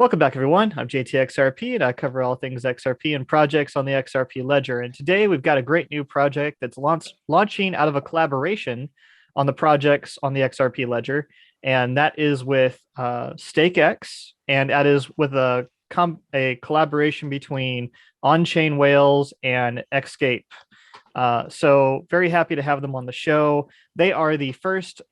Welcome back, everyone. I'm JTXRP, and I cover all things XRP and projects on the XRP ledger. And today we've got a great new project that's launching out of a collaboration on the projects on the XRP ledger, and that is with StaykX, and that is with a collaboration between On-Chain Whales and Xscape. So very happy to have them on the show. They are the first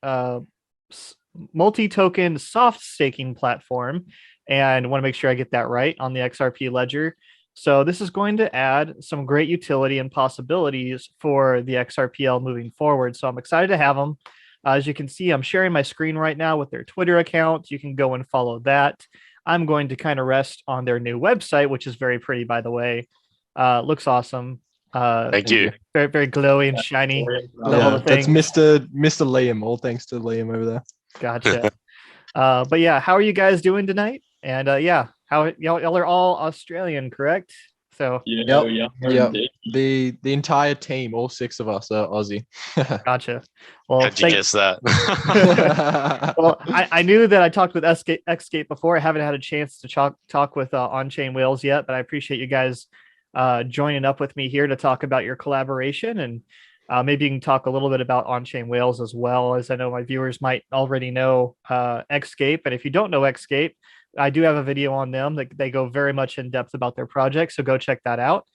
multi-token soft staking platform, and want to make sure I get that right on the XRP ledger. So this is going to add some great utility and possibilities for the XRPL moving forward. So I'm excited to have them. As you can see, I'm sharing my screen right now with their Twitter account. You can go and follow that. I'm going to kind of rest on their new website, which is very pretty, by the way. Looks awesome. Thank you. Very, very glowy and shiny. Love all the That's things. Mr. Liam. All thanks to Liam over there. Gotcha. But yeah, how are you guys doing tonight? And yeah, how y'all are all Australian, correct? So Yep. The entire team, all six of us are Aussie. gotcha. Well, How'd you guess that? well, I knew that I talked with Xscape before. I haven't had a chance to talk with On-Chain Whales yet, but I appreciate you guys joining up with me here to talk about your collaboration, and maybe you can talk a little bit about On-Chain Whales as well, as I know my viewers might already know Xscape. And if you don't know Xscape, I do have a video on them that they go very much in depth about their project, so go check that out.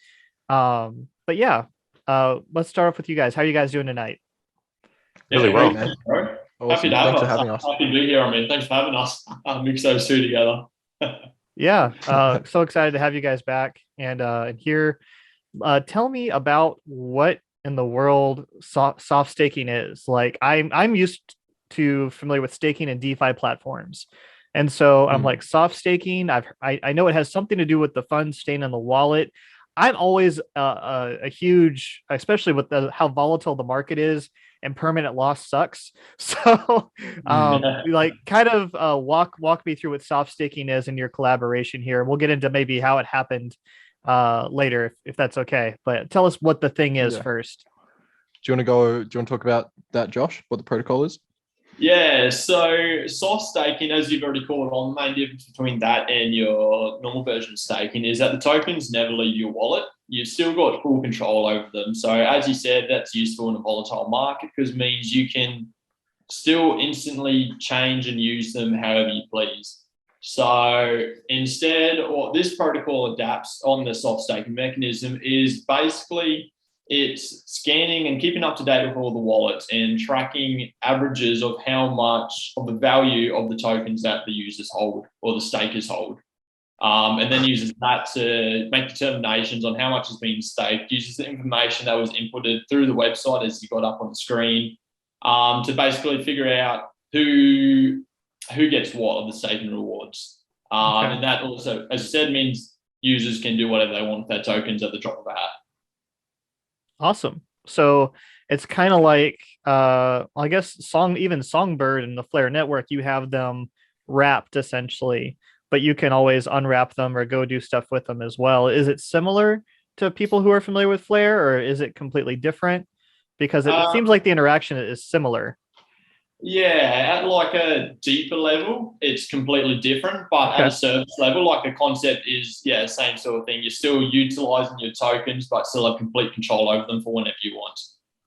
But yeah, let's start off with you guys. How are you guys doing tonight? Really well. Man. Awesome. Awesome. Thanks for having us. Happy to be here. I mean, thanks for having us. Mix those two together. Yeah, so excited to have you guys back and here. Tell me about what in the world soft staking is. Like I'm used to familiar with staking and DeFi platforms. And so I'm like, soft staking, I know it has something to do with the funds staying in the wallet. I'm always a huge, especially with how volatile the market is, and permanent loss sucks. So like kind of walk me through what soft staking is in your collaboration here. We'll get into maybe how it happened later if that's okay. But tell us what the thing is first. Do you want to talk about that, Josh? What the protocol is? Yeah, so soft staking, as you've already called on, the main difference between that and your normal version of staking is that the tokens never leave your wallet. You've still got full control over them. So as you said, that's useful in a volatile market because it means you can still instantly change and use them however you please. So instead, what this protocol adapts on the soft staking mechanism is basically it's scanning and keeping up to date with all the wallets and tracking averages of how much of the value of the tokens that the users hold or the stakers hold. And then uses that to make determinations on how much is being staked, uses the information that was inputted through the website as you got up on the screen to basically figure out who gets what of the staking rewards. And that also, as I said, means users can do whatever they want with their tokens at the drop of a hat. Awesome. So it's kind of like I guess Songbird and the Flare network, you have them wrapped essentially, but you can always unwrap them or go do stuff with them as well. Is it similar to people who are familiar with Flare, or is it completely different? Because it seems like the interaction is similar. Yeah, at like a deeper level, it's completely different. But at a surface level, like the concept is, same sort of thing. You're still utilizing your tokens, but still have complete control over them for whenever you want.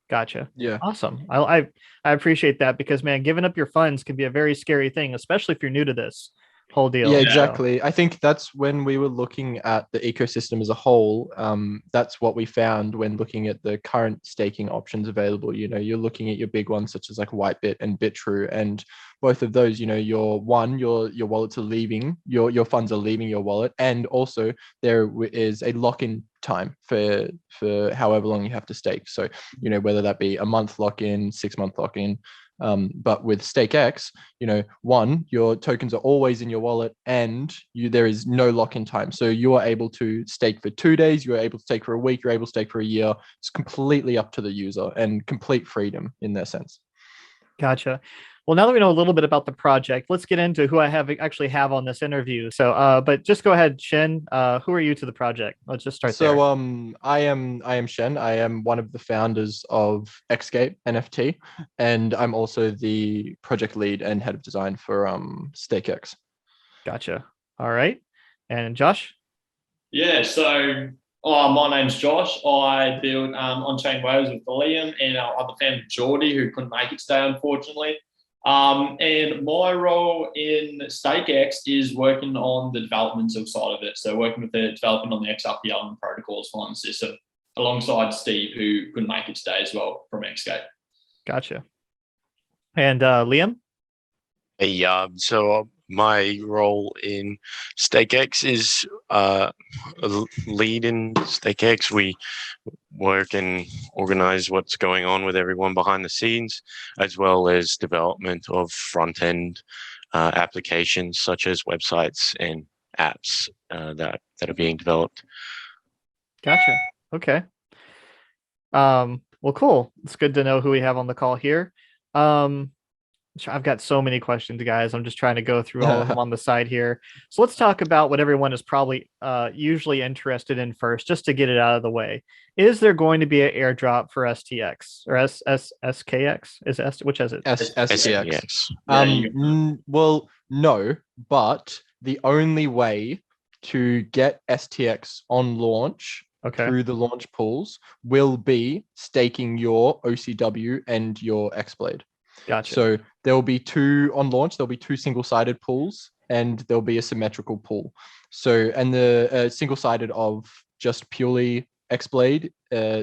Gotcha. Yeah. Awesome. I appreciate that because, man, giving up your funds can be a very scary thing, especially if you're new to this whole deal. Yeah, exactly. I think that's when we were looking at the ecosystem as a whole. That's what we found when looking at the current staking options available. You know, you're looking at your big ones such as like Whitebit and Bitrue, and both of those, you know, your wallets are leaving, your funds are leaving your wallet, and also there is a lock-in time for however long you have to stake. So, you know, whether that be a month lock-in, 6-month lock-in. But with StaykX, you know, your tokens are always in your wallet, and there is no lock-in time. So you are able to stake for 2 days, you are able to stake for a week, you're able to stake for a year. It's completely up to the user and complete freedom in their sense. Gotcha. Well, now that we know a little bit about the project, let's get into who I actually have on this interview. So, but just go ahead, Shen. Who are you to the project? Let's just start there. So, I am Shen. I am one of the founders of Xscape NFT, and I'm also the project lead and head of design for StaykX. Gotcha. All right. And Josh? Yeah, so my name's Josh. I build on-chain whales with Liam and our other fan, Geordie, who couldn't make it today, unfortunately. And my role in StaykX is working on the developmental side of it. So working with the development on the XRPL and protocols for the system, alongside Steve, who couldn't make it today as well from Xscape. Gotcha. And Liam? Hey, so my role in StaykX is a lead in StaykX. We work and organize what's going on with everyone behind the scenes, as well as development of front-end applications such as websites and apps that are being developed. Gotcha. Okay. Well, cool. It's good to know who we have on the call here. I've got so many questions, guys. I'm just trying to go through all of them on the side here. So let's talk about what everyone is probably usually interested in first, just to get it out of the way. Is there going to be an airdrop for STX or SKX? Is S which is it? STX. Yeah. Well, no, but the only way to get STX on launch through the launch pools will be staking your OCW and your Xblade. Gotcha. So there will be two on launch. There'll be two single-sided pools, and there'll be a symmetrical pool. So, and the single-sided of just purely Xblade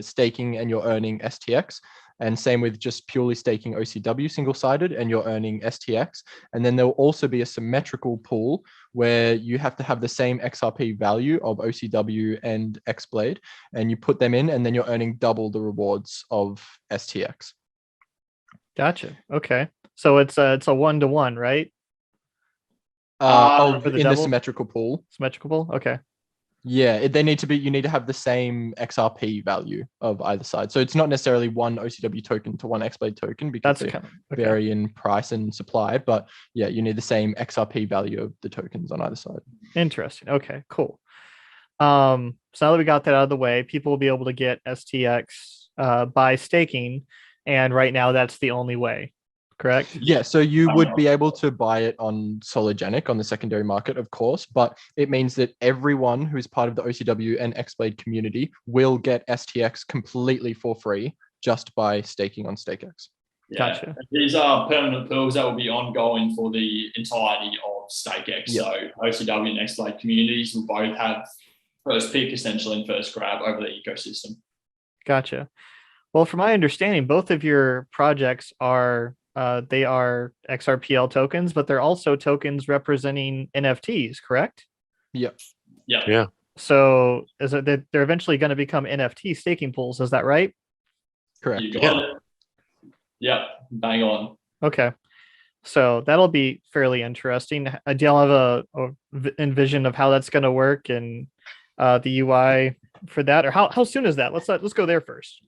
staking, and you're earning STX. And same with just purely staking OCW single-sided, and you're earning STX. And then there will also be a symmetrical pool where you have to have the same XRP value of OCW and Xblade, and you put them in, and then you're earning double the rewards of STX. Gotcha. Okay. So it's a 1-to-1, right? In the double? symmetrical pool. Symmetrical pool? Okay. Yeah, you need to have the same XRP value of either side. So it's not necessarily one OCW token to one Xblade token, because they vary in price and supply. But yeah, you need the same XRP value of the tokens on either side. Interesting. Okay, cool. So now that we got that out of the way, people will be able to get STX by staking. And right now that's the only way, correct? Yeah, so you would be able to buy it on Sologenic on the secondary market, of course, but it means that everyone who's part of the OCW and Xblade community will get STX completely for free just by staking on StaykX. Yeah. Gotcha. These are permanent pools that will be ongoing for the entirety of StaykX. Yep. So OCW and Xblade communities will both have first pick, essentially, and first grab over the ecosystem. Gotcha. Well, from my understanding, both of your projects are they are XRPL tokens, but they're also tokens representing NFTs, correct? Yep. Yeah. So is it that they're eventually going to become NFT staking pools? Is that right? Correct. You got it. Yep, bang on. Okay. So that'll be fairly interesting. Do y'all have a envision of how that's going to work and the UI for that, or how soon is that? Let's go there first.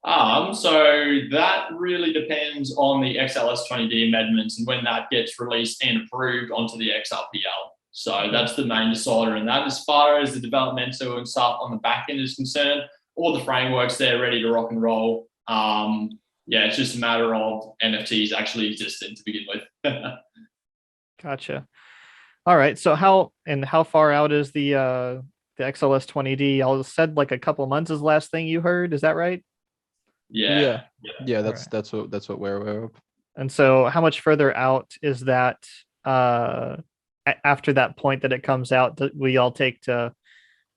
So that really depends on the XLS20D amendments and when that gets released and approved onto the XRPL. So that's the main decider in that. As far as the developmental and stuff on the back end is concerned, all the frameworks there ready to rock and roll. Yeah, it's just a matter of NFTs actually existing to begin with. Gotcha. All right. So how far out is the XLS20D? I said like a couple months is the last thing you heard. Is that right? Yeah. That's what we're aware of. And so how much further out is that after that point that it comes out that we all take to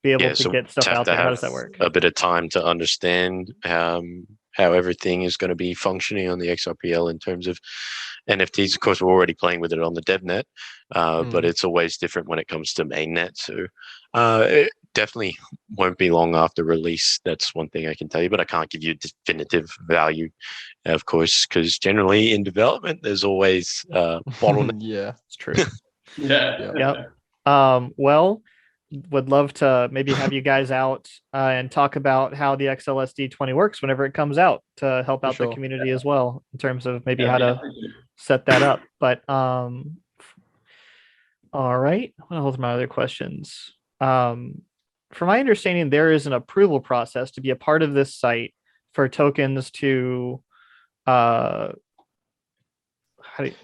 be able to get stuff out there? How does that work? A bit of time to understand how everything is going to be functioning on the XRPL in terms of NFTs. Of course, we're already playing with it on the DevNet, but it's always different when it comes to mainnet. So it definitely won't be long after release. That's one thing I can tell you, but I can't give you a definitive value, of course, because generally in development, there's always bottleneck. Yeah, it's true. Yeah. Well, would love to maybe have you guys out and talk about how the XLSD20 works whenever it comes out to help out the community as well in terms of maybe how to set that up. But all right, what else are my other questions? From my understanding, there is an approval process to be a part of this site for tokens to how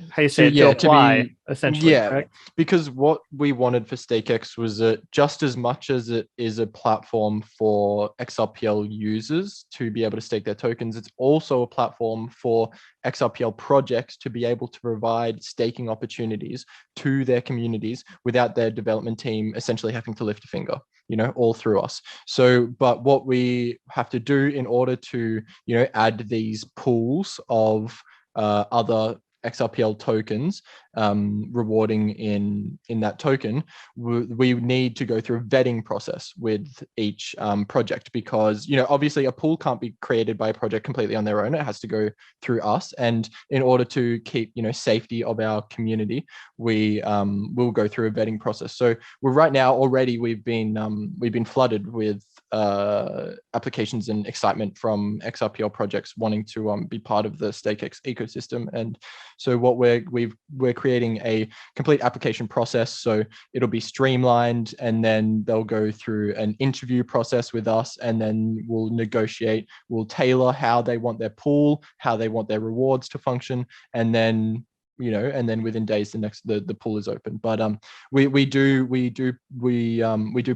how you say it, to apply, essentially, correct? Because what we wanted for StaykX was that just as much as it is a platform for XRPL users to be able to stake their tokens, it's also a platform for XRPL projects to be able to provide staking opportunities to their communities without their development team essentially having to lift a finger, all through us. So, but what we have to do in order to, add these pools of other XRPL tokens rewarding in that token, we need to go through a vetting process with each project, because obviously a pool can't be created by a project completely on their own. It has to go through us, and in order to keep safety of our community, we will go through a vetting process. So we're right now already we've been flooded with applications and excitement from XRPL projects wanting to be part of the StaykX ecosystem. And so what we're creating a complete application process, so it'll be streamlined, and then they'll go through an interview process with us, and then we'll tailor how they want their pool, how they want their rewards to function, and then within days the pool is open. But we do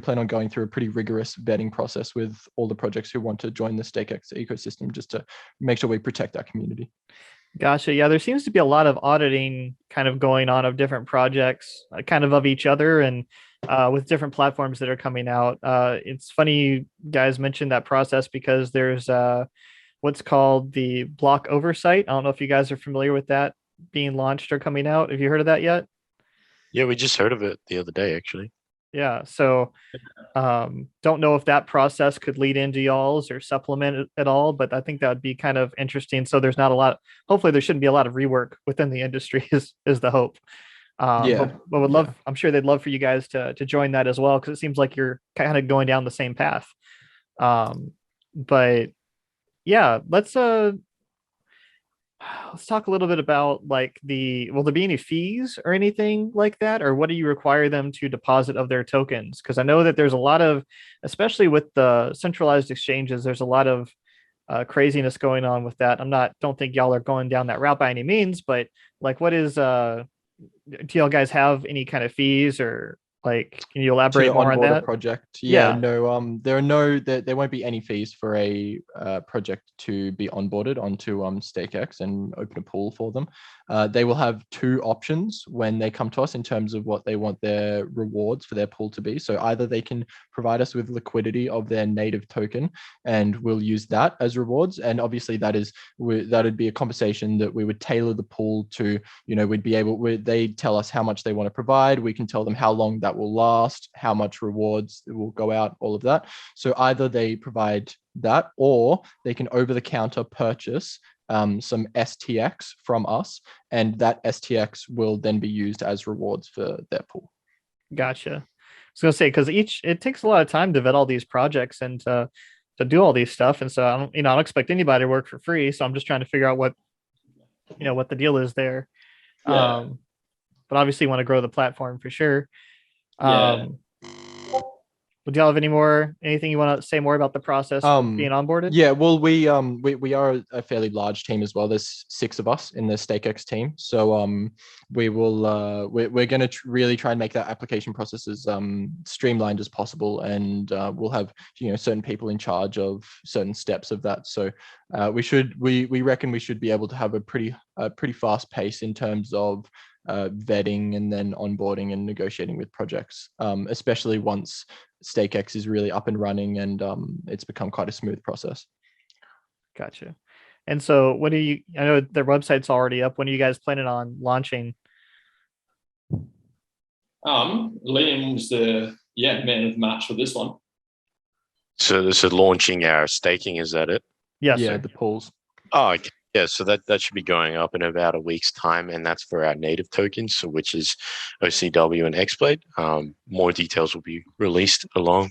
plan on going through a pretty rigorous vetting process with all the projects who want to join the StaykX ecosystem, just to make sure we protect our community. Gotcha. Yeah, there seems to be a lot of auditing kind of going on of different projects, kind of each other, and with different platforms that are coming out. It's funny you guys mentioned that process, because there's what's called the Bloc Oversight. I don't know if you guys are familiar with that being launched or coming out. Have you heard of that yet? Yeah, we just heard of it the other day, actually. Yeah. So don't know if that process could lead into y'all's or supplement it at all, but I think that would be kind of interesting. So there's not a lot, hopefully there shouldn't be a lot of rework within the industry is the hope. But would love, I'm sure they'd love for you guys to join that as well, because it seems like you're kind of going down the same path. But yeah, let's talk a little bit about will there be any fees or anything like that, or what do you require them to deposit of their tokens? Because I know that there's a lot of, especially with the centralized exchanges, there's a lot of craziness going on with that. Don't think y'all are going down that route by any means, but what is do y'all guys have any kind of fees, or can you elaborate more on that? Project? Yeah. No, there won't be any fees for a project to be onboarded onto StaykX and open a pool for them. They will have two options when they come to us in terms of what they want their rewards for their pool to be. So either they can provide us with liquidity of their native token, and we'll use that as rewards. And obviously that'd be a conversation that we would tailor the pool to. They tell us how much they want to provide. We can tell them how long that will last, how much rewards will go out, all of that. So either they provide that, or they can over the counter purchase some STX from us, and that STX will then be used as rewards for their pool. Gotcha. I was gonna say, because it takes a lot of time to vet all these projects and to do all these stuff, and so I don't expect anybody to work for free. So I'm just trying to figure out what the deal is there. Yeah. But obviously want to grow the platform for sure. Yeah. Would y'all have anything you want to say more about the process of being onboarded? Yeah, well, we are a fairly large team as well. There's 6 of us in the StaykX team. So we will we're going to really try and make that application process as streamlined as possible, and we'll have certain people in charge of certain steps of that. So we reckon we should be able to have a pretty fast pace in terms of vetting and then onboarding and negotiating with projects, especially once StaykX is really up and running and it's become quite a smooth process. Gotcha. And so I know their website's already up. When are you guys planning on launching? Liam was the man of the match for this one. So launching our staking, is that it? Yes, yeah, sir. the pools. Oh, okay. Yeah, so that should be going up in about a week's time, and that's for our native tokens, so which is OCW and XBlade. More details will be released along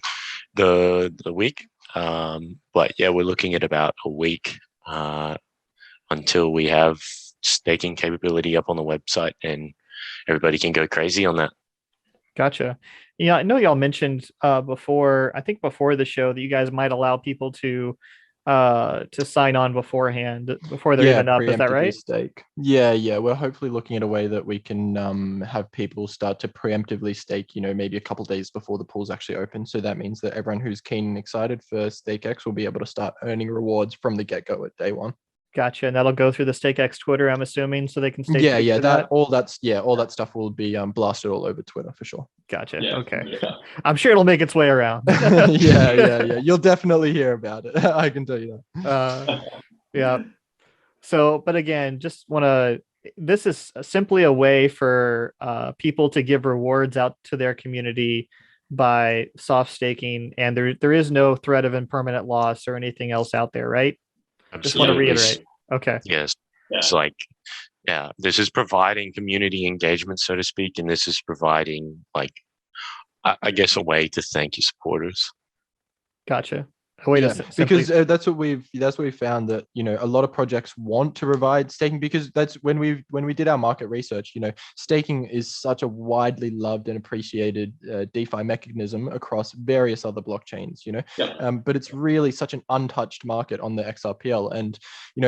the week, but yeah, we're looking at about a week until we have staking capability up on the website, and everybody can go crazy on that. Gotcha. Yeah, I know y'all mentioned before the show that you guys might allow people to to sign on beforehand before they're even up. Is that preemptively right? stake. Yeah. We're hopefully looking at a way that we can have people start to preemptively stake, maybe a couple days before the pools actually open. So that means that everyone who's keen and excited for StakeX will be able to start earning rewards from the get-go at day one. Gotcha. And that'll go through the StakeX Twitter, I'm assuming, so they can stay. Yeah. All that stuff will be blasted all over Twitter for sure. Gotcha. Yeah, Okay. yeah. I'm sure it'll make its way around. Yeah. You'll definitely hear about it. I can tell you that. Yeah. So, but again, this is simply a way for people to give rewards out to their community by soft staking, and there is no threat of impermanent loss or anything else out there, right? Just want to reiterate. Okay. Yes. Yeah. It's like, this is providing community engagement, so to speak, and this is providing, like, I guess, a way to thank your supporters. Gotcha. Because that's what we found, that a lot of projects want to provide staking, because that's when we did our market research. Staking is such a widely loved and appreciated DeFi mechanism across various other blockchains. But it's really such an untouched market on the XRPL. And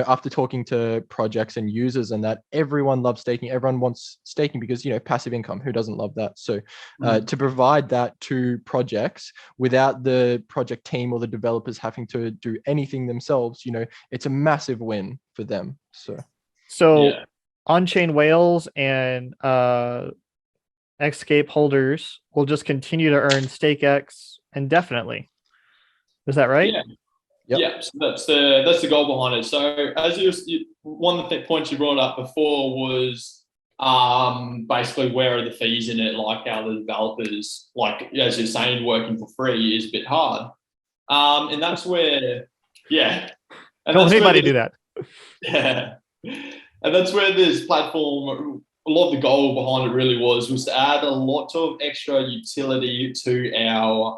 after talking to projects and users, and that everyone loves staking, everyone wants staking because passive income. Who doesn't love that? So to provide that to projects without the project team or the developers having to do anything themselves, it's a massive win for them. So on-chain whales and Xscape holders will just continue to earn StakeX indefinitely. Is that right? Yeah. So that's the goal behind it. So as one of the points you brought up before was basically where are the fees in it, like how the developers, like as you're saying, working for free is a bit hard. And that's where, and don't anybody do that. Yeah, and that's where this platform, a lot of the goal behind it really was to add a lot of extra utility to our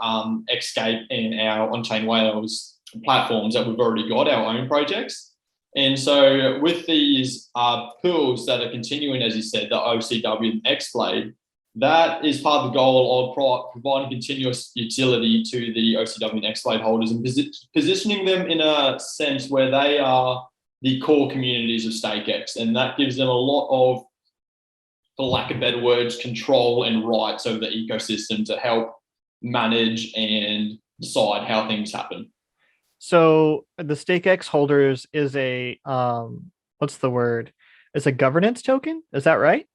Xscape and our on-chain whales platforms that we've already got, our own projects. And so with these pools that are continuing, as you said, the OCW and Xblade, that is part of the goal of providing continuous utility to the OCW and Xblade holders and positioning them in a sense where they are the core communities of StakeX. And that gives them a lot of, for lack of better words, control and rights over the ecosystem to help manage and decide how things happen. So the StakeX holders is a, what's the word? It's a governance token. Is that right?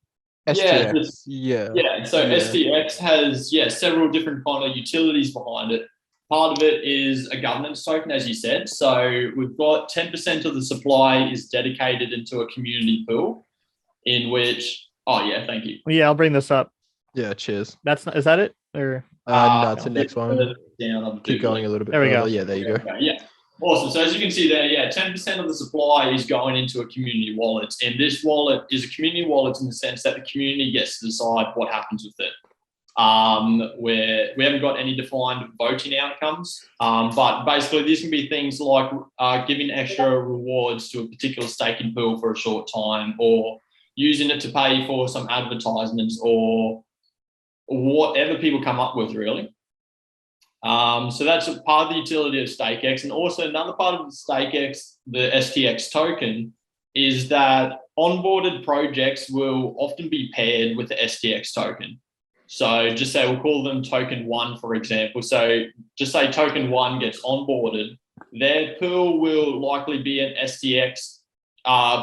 STX. So STX has several different kind of utilities behind it. Part of it is a governance token, as you said. So we've got 10% of the supply is dedicated into a community pool, in which thank you. Yeah, I'll bring this up. Yeah, cheers. Is that it? Or no, it's the next one. Down, keep going a little bit. There we go. Yeah, there you go. Yeah. Awesome. So as you can see there, 10% of the supply is going into a community wallet. And this wallet is a community wallet in the sense that the community gets to decide what happens with it. Where we haven't got any defined voting outcomes. But basically these can be things like giving extra rewards to a particular staking pool for a short time, or using it to pay for some advertisements, or whatever people come up with, really. So that's a part of the utility of StakeX. And also another part of the StakeX, the STX token, is that onboarded projects will often be paired with the STX token. So just say we'll call them token 1, for example. So just say token 1 gets onboarded, their pool will likely be an STX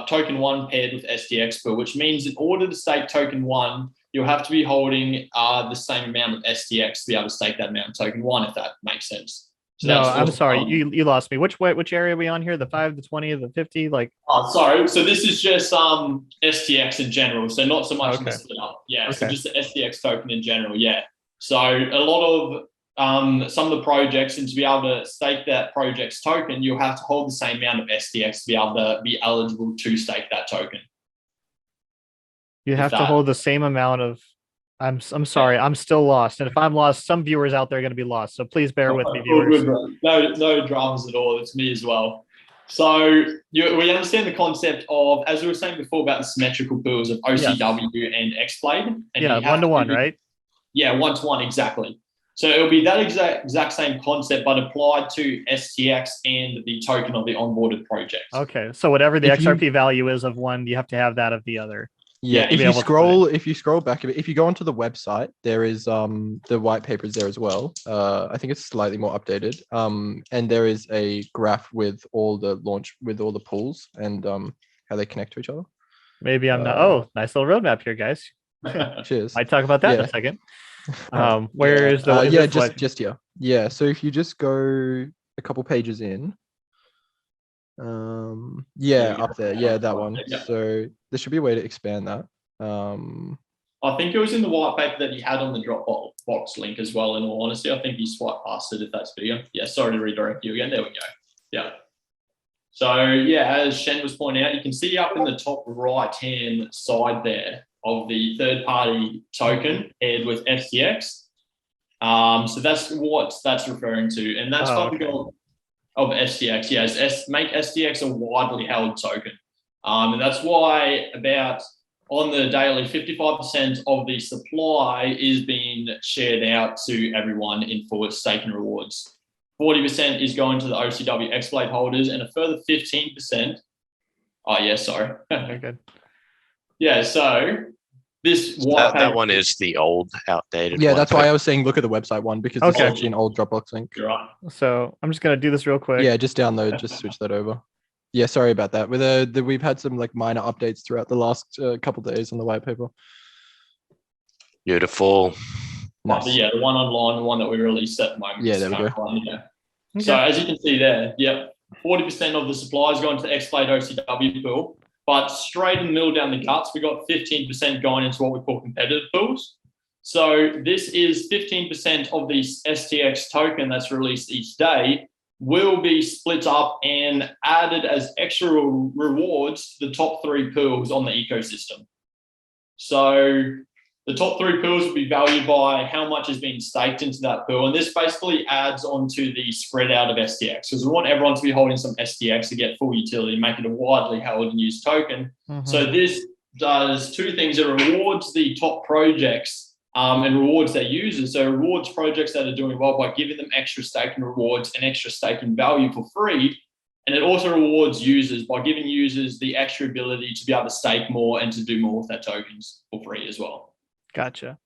token 1 paired with STX pool, which means in order to stake token 1, you'll have to be holding the same amount of STX to be able to stake that amount of token 1, if that makes sense. So no, I'm sorry, you lost me. Which area are we on here? The 5, the 20, the 50? Sorry. So this is just STX in general. So not so much in the split up. Yeah. So just the STX token in general. Yeah. So a lot of some of the projects, and to be able to stake that project's token, you'll have to hold the same amount of STX to be able to be eligible to stake that token. You have to hold the same amount of. I'm sorry, I'm still lost, and if I'm lost, some viewers out there are going to be lost. So please bear with me, viewers. No dramas at all. It's me as well. So we understand the concept of, as we were saying before, about the symmetrical pools of OCW and Xblade. And 1-to-1, right? Yeah, 1-to-1, exactly. So it'll be that exact same concept, but applied to STX and the token of the onboarded project. Okay, so whatever the If you- XRP value is of one, you have to have that of the other. Yeah, Yeah, if be you able to put scroll back a bit, if you go onto the website, there is the white paper is there as well. I think it's slightly more updated. And there is a graph with all the pools and how they connect to each other. Maybe I'm not. Oh, nice little roadmap here, guys. Cheers. Might talk about that in Yeah. a second. Where is the? is yeah, this what- just here. Yeah, so if you just go a couple pages in, yeah, up there, yeah, that one. Yeah. So there should be a way to expand that. I think it was in the white paper that he had on the Dropbox link as well. In all honesty, I think you swipe past it if that's bigger. Yeah, sorry to redirect you again. There we go. Yeah. So yeah, as Shen was pointing out, you can see up in the top right-hand side there of the third-party token paired with FTX. So that's what that's referring to, and that's of STX. Yes, make STX a widely held token, and that's why about on the daily 55% of the supply is being shared out to everyone in forward staking rewards. 40% is going to the OCW X-Blade holders, and a further 15%. Oh yeah, sorry. Very good. Yeah, so this that one is the old, outdated. Yeah, white that's why paper. I was saying look at the website one because it's Okay. actually an old Dropbox link. You're right. So I'm just gonna do this real quick. Yeah, just download, just switch that over. Yeah, sorry about that. With we've had some like minor updates throughout the last couple of days on the white paper. Beautiful. Nice. But yeah, the one online, the one that we released at the moment. Yeah, is there we go. current one, yeah. Okay. So as you can see there, yep, 40% of the supply is going to the X-Blade OCW pool, but straight in the middle down the guts, we got 15% going into what we call competitive pools. So this is 15% of the STX token that's released each day will be split up and added as extra rewards to the top 3 pools on the ecosystem. So the top 3 pools will be valued by how much is being staked into that pool. And this basically adds onto the spread out of STX because we want everyone to be holding some STX to get full utility and make it a widely held and used token. Mhm. So this does 2 things. It rewards the top projects and rewards their users. So it rewards projects that are doing well by giving them extra staking rewards and extra staking value for free. And it also rewards users by giving users the extra ability to be able to stake more and to do more with their tokens for free as well. Gotcha.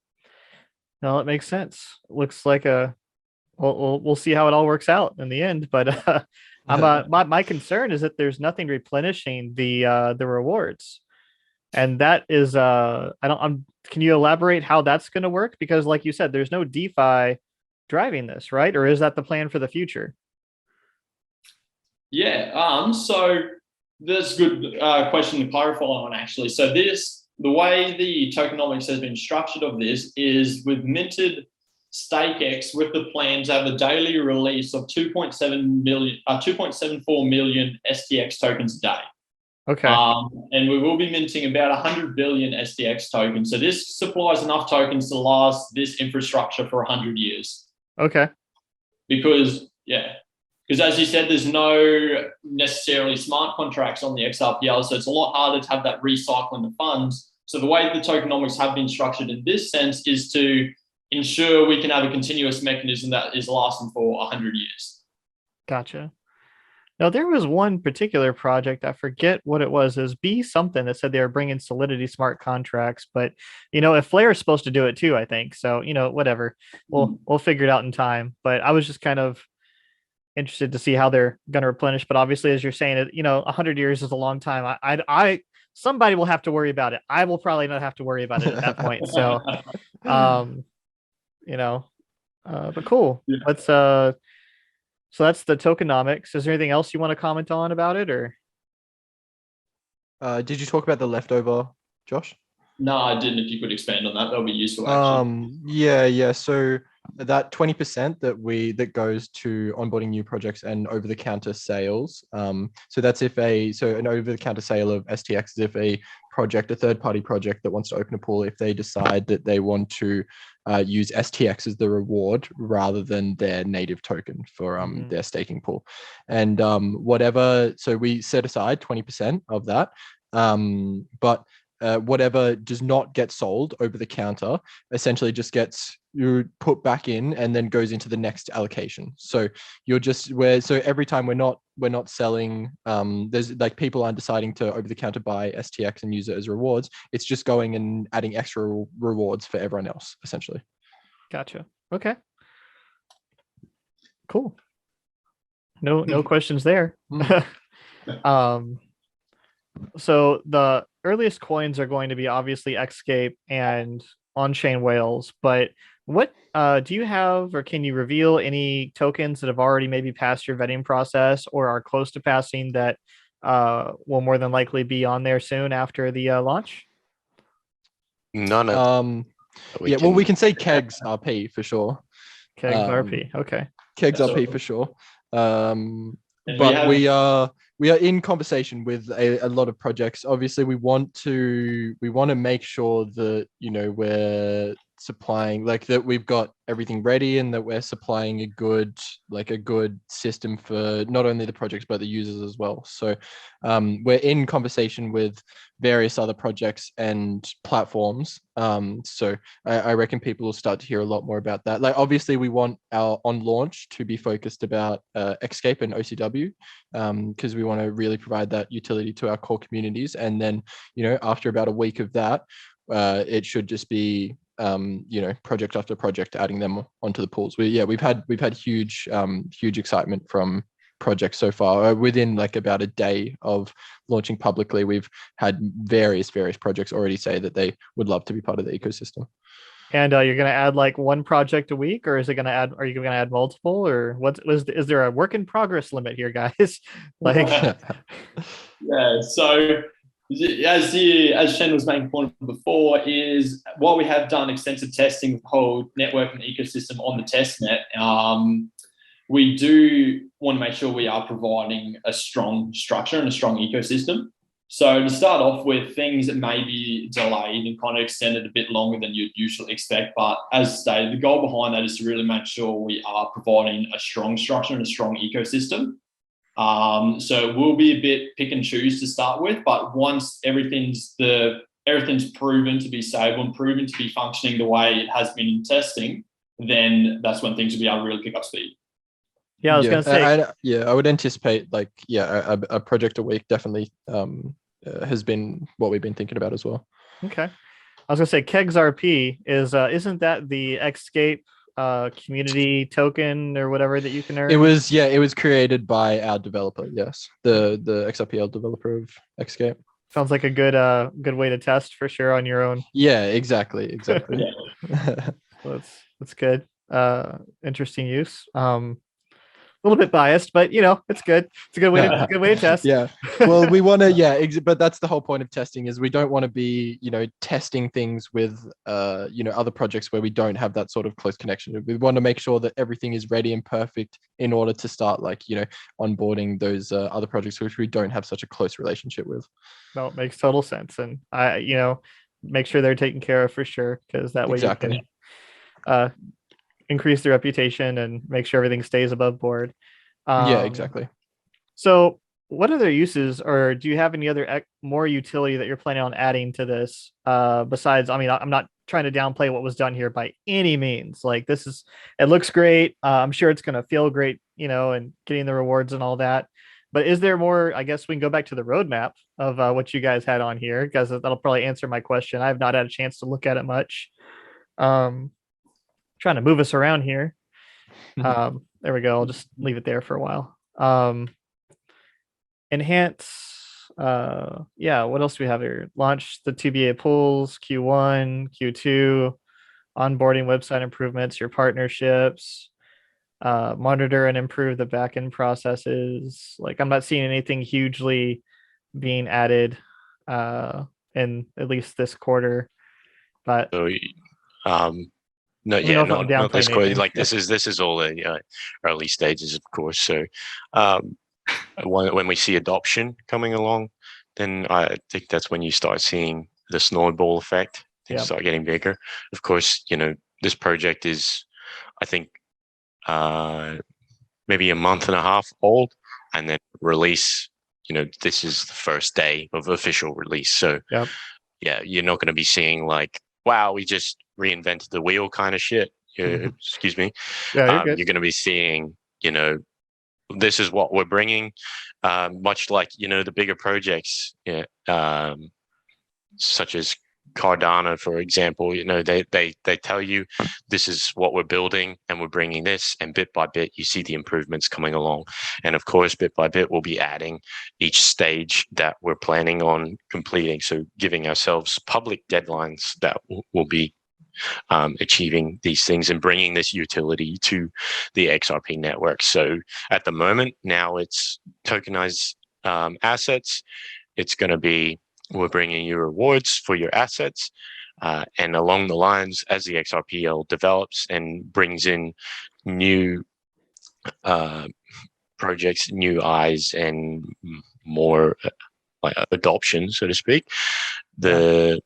No, it makes sense. Looks like we'll see how it all works out in the end. But my concern is that there's nothing replenishing the rewards, and that is can you elaborate how that's going to work? Because like you said, there's no DeFi driving this, right? Or is that the plan for the future? Yeah. So that's a good question to clarify on actually. So the way the tokenomics has been structured of this is with minted StaykX with the plan to have a daily release of 2.74 million STX tokens a day. Okay. And we will be minting about 100 billion STX tokens. So this supplies enough tokens to last this infrastructure for 100 years. Okay. Because as you said, there's no necessarily smart contracts on the XRPL, so it's a lot harder to have that recycling of funds. So the way the tokenomics have been structured in this sense is to ensure we can have a continuous mechanism that is lasting for 100 years. Gotcha. Now, there was one particular project, I forget what it was, it was B something that said they were bringing Solidity smart contracts, but, if Flare is supposed to do it too, I think. So, whatever, we'll figure it out in time. But I was just kind of interested to see how they're going to replenish. But obviously, as you're saying, 100 years is a long time. Somebody will have to worry about it. I will probably not have to worry about it at that point. So, but cool. Yeah. Let's, so that's the tokenomics. Is there anything else you want to comment on about it, or? Did you talk about the leftover, Josh? No, I didn't. If you could expand on that, that'll be useful. Actually. Yeah. So that 20% that goes to onboarding new projects and over-the-counter sales. So that's an over-the-counter sale of STX is if a third-party project that wants to open a pool, if they decide that they want to use STX as the reward rather than their native token for their staking pool, and so we set aside 20% of that, but whatever does not get sold over the counter essentially just gets you put back in and then goes into the next allocation. So you're just so every time we're not selling, there's like people aren't deciding to over the counter buy STX and use it as rewards. It's just going and adding extra rewards for everyone else essentially. Gotcha. Okay. Cool. No questions there. So the earliest coins are going to be obviously Xscape and on-chain whales, but what do you have, or can you reveal any tokens that have already maybe passed your vetting process or are close to passing that will more than likely be on there soon after the launch? None of yeah, well, we can say KEGSRP for sure. KEGSRP, okay. KEGSRP for sure. But we are in conversation with a lot of projects. Obviously, we want to make sure that, you know, we're supplying, like, that we've got everything ready and that we're supplying a good system for not only the projects but the users as well. So we're in conversation with various other projects and platforms. So I reckon people will start to hear a lot more about that. Like, obviously we want our on launch to be focused about Xscape and OCW, because we want to really provide that utility to our core communities. And then, you know, after about a week of that, it should just be you know, project after project, adding them onto the pools. We've had huge excitement from projects so far. Within like about a day of launching publicly, we've had various projects already say that they would love to be part of the ecosystem. And you're going to add like one project a week, or is it going to add? Are you going to add multiple, or is there a work in progress limit here, guys? Like, yeah. So as Shen was making point before, is what we have done extensive testing with the whole network and ecosystem on the testnet. We do want to make sure we are providing a strong structure and a strong ecosystem. So to start off with, things that may be delayed and kind of extended a bit longer than you'd usually expect. But as stated, the goal behind that is to really make sure we are providing a strong structure and a strong ecosystem. So we'll be a bit pick and choose to start with, but once everything's proven to be stable and proven to be functioning the way it has been in testing, then that's when things will be able to really pick up speed. Yeah, I was gonna say. I would anticipate like a project a week definitely has been what we've been thinking about as well. Okay, I was gonna say KEGSRP is isn't that the Xscape community token or whatever that you can earn? It was created by our developer. Yes, the XRPL developer of Xscape. Sounds like a good way to test for sure on your own. Yeah, exactly. That's good. Interesting use. A little bit biased, but you know, it's good. It's a good way to test. Yeah. Well, we want to, but that's the whole point of testing, is we don't want to be, you know, testing things with, you know, other projects where we don't have that sort of close connection. We want to make sure that everything is ready and perfect in order to start, like, you know, onboarding those other projects which we don't have such a close relationship with. No, it makes total sense. And I, you know, make sure they're taken care of for sure, because that way you can increase their reputation and make sure everything stays above board. Yeah, exactly. So what other uses, or do you have any other more utility that you're planning on adding to this besides, I mean, I'm not trying to downplay what was done here by any means. Like, it looks great. I'm sure it's going to feel great, you know, and getting the rewards and all that. But is there more? I guess we can go back to the roadmap of what you guys had on here, because that'll probably answer my question. I have not had a chance to look at it much. Trying to move us around here. There we go. I'll just leave it there for a while. Enhance. What else do we have here? Launch the TBA pools, Q1, Q2, onboarding website improvements, your partnerships, monitor and improve the backend processes. Like, I'm not seeing anything hugely being added in at least this quarter. But so, not this quite. Like, this is all early stages, of course. So when we see adoption coming along, then I think that's when you start seeing the snowball effect. Things start getting bigger. Of course, you know, this project is, I think, maybe a month and a half old, and then release. You know, this is the first day of official release. So you're not going to be seeing like, wow, we just reinvented the wheel kind of shit. Excuse me. Yeah, you're good. You're going to be seeing, this is what we're bringing, much like, the bigger projects, such as Cardano, for example. They tell you this is what we're building and we're bringing this, and bit by bit you see the improvements coming along. And of course, bit by bit we'll be adding each stage that we're planning on completing, so giving ourselves public deadlines that will be achieving these things and bringing this utility to the XRP network. So at the moment now, it's tokenized assets. It's going to be, we're bringing you rewards for your assets, and along the lines, as the XRPL develops and brings in new projects, new eyes, and more adoption, so to speak, the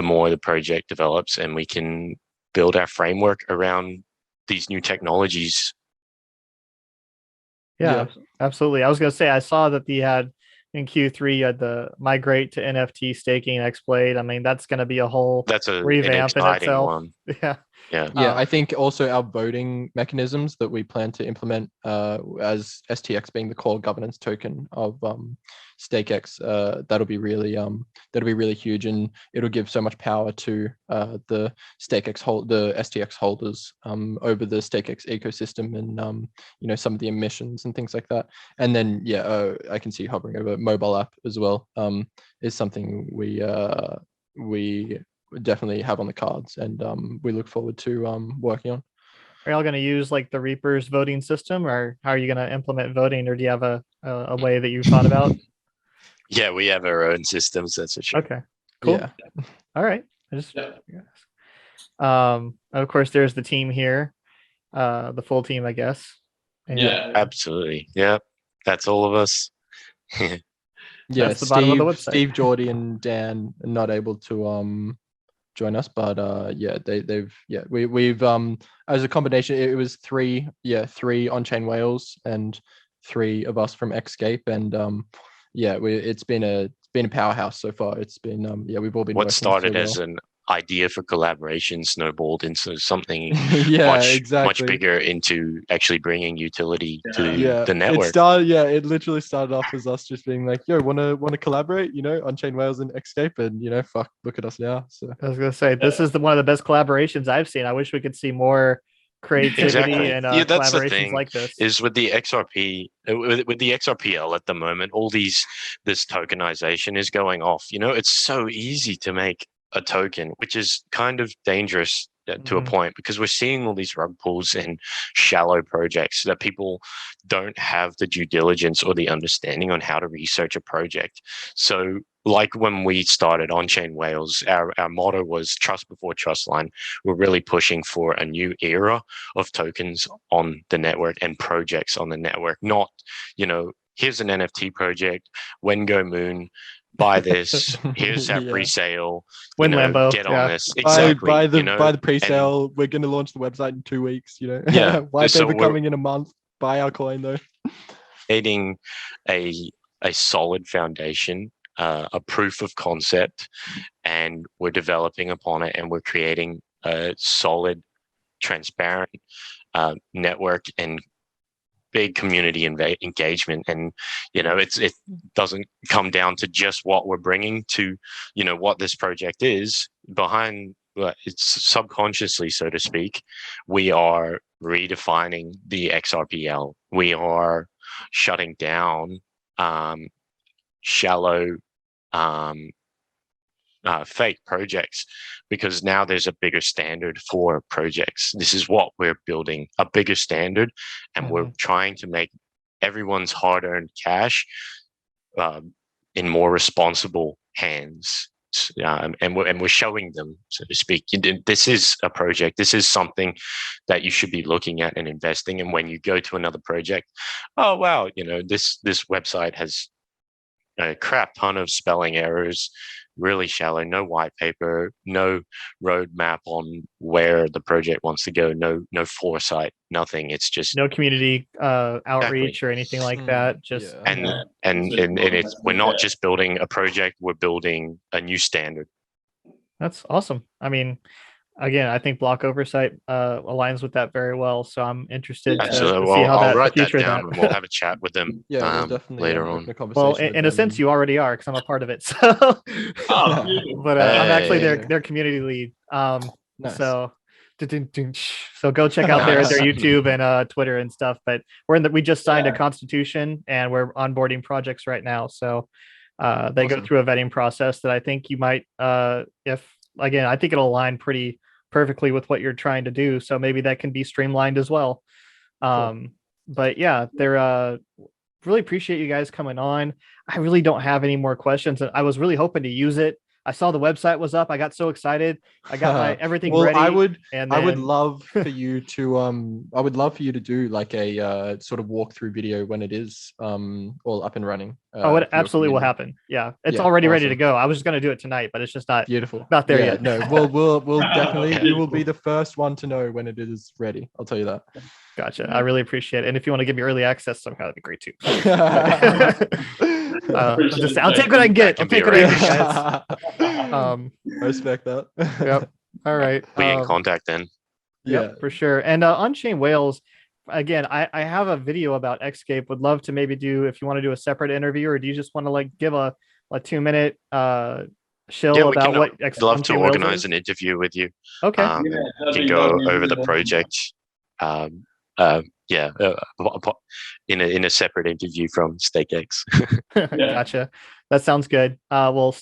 more the project develops and we can build our framework around these new technologies. Yeah, absolutely. I was going to say, I saw that he had in Q3, you had the migrate to NFT staking Xblade. I mean, that's going to be a whole revamp in itself. One. Yeah. I think also our voting mechanisms that we plan to implement as STX being the core governance token of StaykX, that'll be really huge, and it'll give so much power to the STX holders over the StaykX ecosystem, and some of the emissions and things like that. And then I can see hovering over mobile app as well, is something we definitely have on the cards, and we look forward to working on. Are y'all going to use like the Reaper's voting system, or how are you going to implement voting, or do you have a way that you thought about? Yeah, we have our own systems, that's for sure. Okay, cool. Yeah. All right. Of course, there's the team here, the full team, I guess. And Absolutely. Yeah, that's all of us. That's the bottom of the website. Steve, Geordie, and Dan are not able to join us, but we've as a combination, it was three on-chain whales and 3 of us from Xscape, and it's been a powerhouse so far. It's been we've all been what working started so well. as an idea for collaboration snowballed into something much bigger, into actually bringing utility to the network. It literally started off as us just being like, yo, want to collaborate, on-chain whales and Xscape, and look at us now. So I was gonna say, this is one of the best collaborations I've seen. I wish we could see more creativity and that's the collaborations thing, like this. is with the XRP, with the XRPL at the moment, this tokenization is going off. It's so easy to make a token, which is kind of dangerous to a point, because we're seeing all these rug pulls and shallow projects that people don't have the due diligence or the understanding on how to research a project. So like when we started on-chain whales, our motto was trust before trust line. We're really pushing for a new era of tokens on the network and projects on the network, not, here's an NFT project, when go moon, buy this, here's our pre-sale, Lambo, get on this. Exactly. Buy the pre-sale. We're going to launch the website in 2 weeks, White paper coming in a month. Buy our coin though. Creating a solid foundation, a proof of concept, and we're developing upon it, and we're creating a solid, transparent network and big community engagement. And it doesn't come down to just what we're bringing to what this project is behind. It's subconsciously, so to speak, we are redefining the XRPL. We are shutting down shallow fake projects, because now there's a bigger standard for projects. This is what we're building, a bigger standard, and we're trying to make everyone's hard-earned cash in more responsible hands. And we're showing them, so to speak, this is a project, this is something that you should be looking at and investing in. When you go to another project, oh wow, this website has a crap ton of spelling errors, really shallow, no white paper, no roadmap on where the project wants to go, no foresight, nothing. It's just No community outreach or anything like that. Just and it's we're not just building a project, we're building a new standard. That's awesome. I mean, again, I think Bloc Oversight aligns with that very well. So I'm interested to see how I'll that write the future that down of and we'll have a chat with them we'll definitely later on. open a conversation well, in a sense, you already are because I'm a part of it. So, but I'm actually their community lead. Nice. So go check out their YouTube and Twitter and stuff. But we just signed a constitution and we're onboarding projects right now. So they go through a vetting process that I think you might I think it'll align pretty perfectly with what you're trying to do. So maybe that can be streamlined as well. But yeah, they're really appreciate you guys coming on. I really don't have any more questions. I was really hoping to use it. I saw the website was up. I got so excited. I got my everything ready. I would love for you to do like a sort of walkthrough video when it is all up and running. It absolutely will happen. Yeah, it's already ready to go. I was just going to do it tonight, but it's just not not there yet. No, we'll definitely you will be the first one to know when it is ready. I'll tell you that. Gotcha. I really appreciate it. And if you want to give me early access somehow, that'd be great too. I'll take what I can get. I'll take what I can get, guys. Respect that. Yep. All right. Be in contact then. Yeah, for sure. And on-chain whales, again, I have a video about Xscape. Would love to maybe do, if you want to do a separate interview, or do you just want to like give a 2-minute shill about what I'd love to organize an interview with you. Okay. Can go over the project. In a separate interview from StaykX. Gotcha. That sounds good. We'll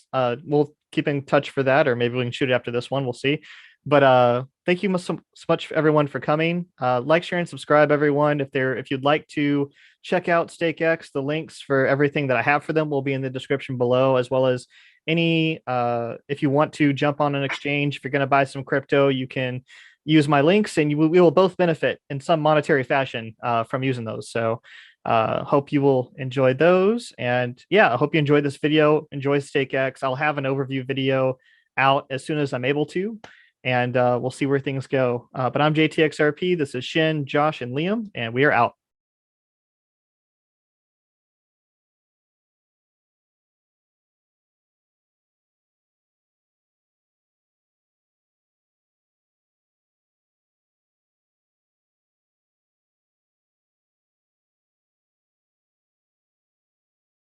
keep in touch for that, or maybe we can shoot it after this one. We'll see. But thank you so much everyone for coming. Like, share, and subscribe, everyone. If you'd like to check out StaykX, the links for everything that I have for them will be in the description below, as well as any if you want to jump on an exchange, if you're going to buy some crypto, you can use my links, and we will both benefit in some monetary fashion from using those. So hope you will enjoy those. And yeah, I hope you enjoyed this video. Enjoy StaykX. I'll have an overview video out as soon as I'm able to, and we'll see where things go. But I'm JTXRP. This is Shin, Josh, and Liam, and we are out.